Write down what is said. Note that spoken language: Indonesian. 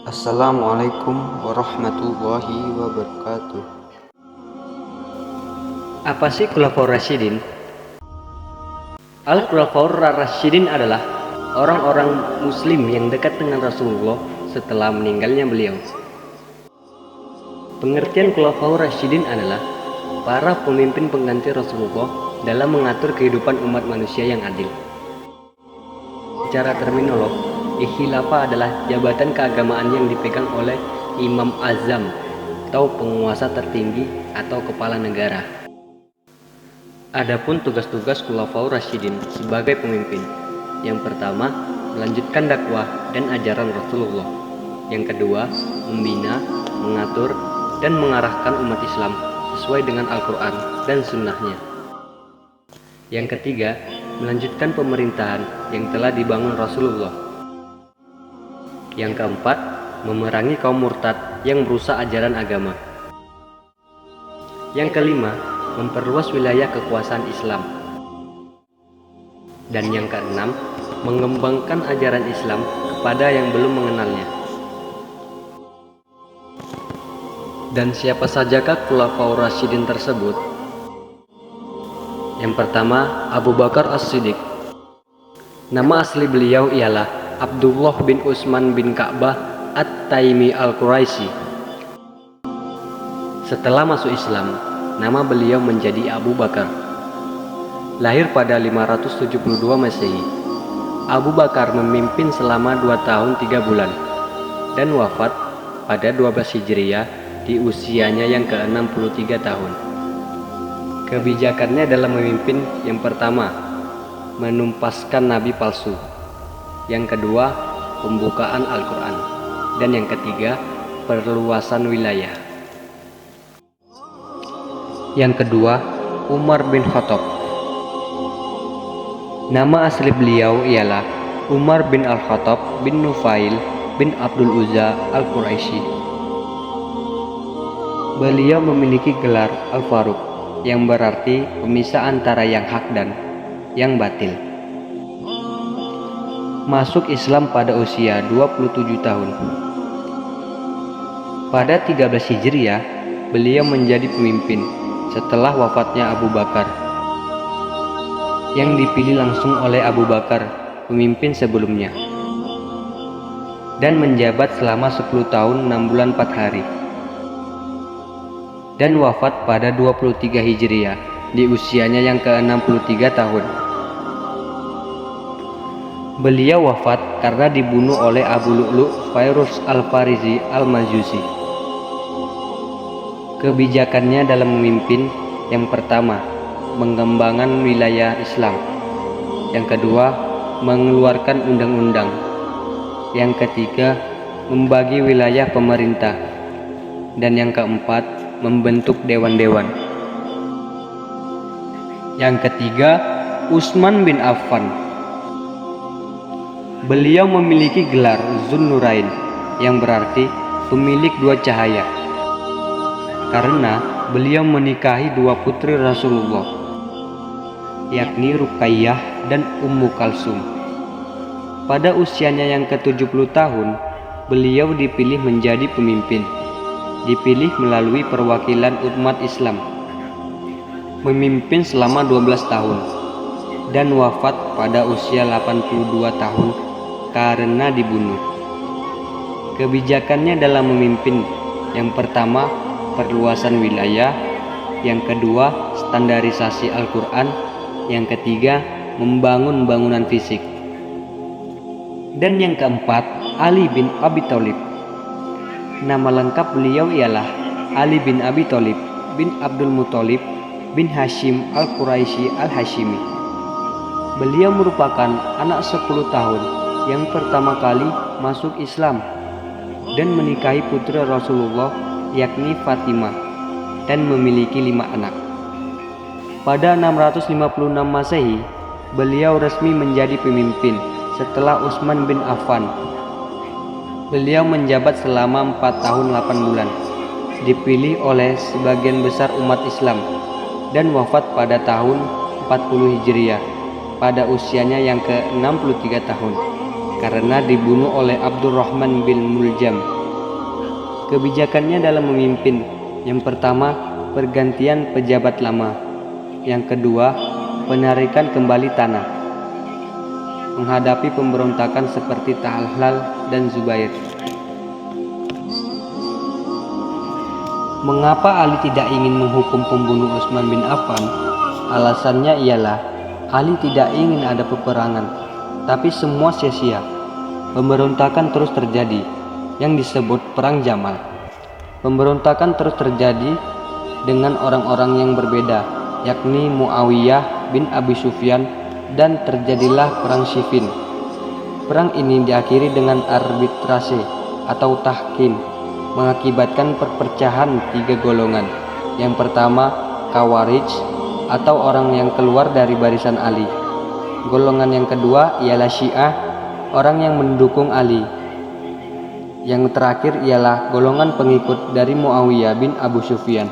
Assalamualaikum warahmatullahi wabarakatuh. Apa sih Khulafaur Rasyidin? Al-Khulafaur Rasyidin adalah orang-orang muslim yang dekat dengan Rasulullah setelah meninggalnya beliau. Pengertian Khulafaur Rasyidin adalah para pemimpin pengganti Rasulullah dalam mengatur kehidupan umat manusia yang adil. Secara terminolog, khilafah adalah jabatan keagamaan yang dipegang oleh Imam Azam atau penguasa tertinggi atau kepala negara. Adapun tugas-tugas Khulafaur Rasyidin sebagai pemimpin, yang pertama, melanjutkan dakwah dan ajaran Rasulullah. Yang kedua, membina, mengatur, dan mengarahkan umat Islam sesuai dengan Al-Quran dan Sunnahnya. Yang ketiga, melanjutkan pemerintahan yang telah dibangun Rasulullah. Yang keempat, memerangi kaum murtad yang merusak ajaran agama. Yang kelima, memperluas wilayah kekuasaan Islam. Dan yang keenam, mengembangkan ajaran Islam kepada yang belum mengenalnya. Dan siapa sajakah Khulafaur Rasyidin tersebut? Yang pertama, Abu Bakar As-Siddiq. Nama asli beliau ialah Abdullah bin Utsman bin Ka'bah At-Taimi Al-Quraisy. Setelah masuk Islam, nama beliau menjadi Abu Bakar. Lahir pada 572 Masehi. Abu Bakar memimpin selama 2 tahun 3 bulan dan wafat pada 12 Hijriah di usianya yang ke-63 tahun. Kebijakannya dalam memimpin, yang pertama, menumpaskan nabi palsu. Yang kedua, pembukaan Al-Quran. Dan yang ketiga, perluasan wilayah. Yang kedua, Umar bin Khattab. Nama asli beliau ialah Umar bin Al-Khattab bin Nufail bin Abdul Uzza Al-Quraisy. Beliau memiliki gelar Al-Faruq, yang berarti pemisah antara yang hak dan yang batil. Masuk Islam pada usia 27 tahun. Pada 13 Hijriah, beliau menjadi pemimpin setelah wafatnya Abu Bakar, yang dipilih langsung oleh Abu Bakar, pemimpin sebelumnya, dan menjabat selama 10 tahun 6 bulan 4 hari, dan wafat pada 23 Hijriah di usianya yang ke-63 tahun. Beliau wafat karena dibunuh oleh Abu Lu'lu' Fairuz Al-Farizi Al-Majusi. Kebijakannya dalam memimpin, yang pertama, mengembangkan wilayah Islam. Yang kedua, mengeluarkan undang-undang. Yang ketiga, membagi wilayah pemerintah. Dan yang keempat, membentuk dewan-dewan. Yang ketiga, Utsman bin Affan. Beliau memiliki gelar Zunnurain, yang berarti pemilik 2 cahaya, karena beliau menikahi 2 putri Rasulullah, yakni Ruqayyah dan Ummu Kalsum. Pada usianya yang ke-70 tahun, beliau dipilih menjadi pemimpin. Dipilih melalui perwakilan umat Islam, memimpin selama 12 tahun, dan wafat pada usia 82 tahun karena dibunuh. Kebijakannya dalam memimpin, yang pertama, perluasan wilayah. Yang kedua, standarisasi Al-Quran. Yang ketiga, membangun bangunan fisik. Dan yang keempat, Ali bin Abi Thalib. Nama lengkap beliau ialah Ali bin Abi Thalib bin Abdul Muthalib bin Hashim Al-Quraisy Al-Hashimi. Beliau merupakan anak 10 tahun yang pertama kali masuk Islam dan menikahi putri Rasulullah, yakni Fatimah, dan memiliki 5 anak. Pada 656 Masehi, beliau resmi menjadi pemimpin setelah Utsman bin Affan. Beliau menjabat selama 4 tahun 8 bulan, dipilih oleh sebagian besar umat Islam, dan wafat pada tahun 40 Hijriah pada usianya yang ke-63 tahun karena dibunuh oleh Abdurrahman bin Muljam Kebijakannya dalam memimpin: yang pertama, pergantian pejabat lama; yang kedua, penarikan kembali tanah. Menghadapi pemberontakan seperti Tahlal dan Zubair. Mengapa Ali tidak ingin menghukum pembunuh Utsman bin Affan? Alasannya ialah Ali tidak ingin ada peperangan, tapi semua sia-sia. Pemberontakan terus terjadi, yang disebut Perang Jamal. Pemberontakan terus terjadi dengan orang-orang yang berbeda, yakni Muawiyah bin Abi Sufyan, dan terjadilah Perang Siffin. Perang ini diakhiri dengan arbitrase atau tahkim, mengakibatkan perpecahan 3 golongan. Yang pertama, Khawarij atau orang yang keluar dari barisan Ali. Golongan yang kedua ialah Syiah, orang yang mendukung Ali. Yang terakhir ialah golongan pengikut dari Muawiyah bin Abu Sufyan.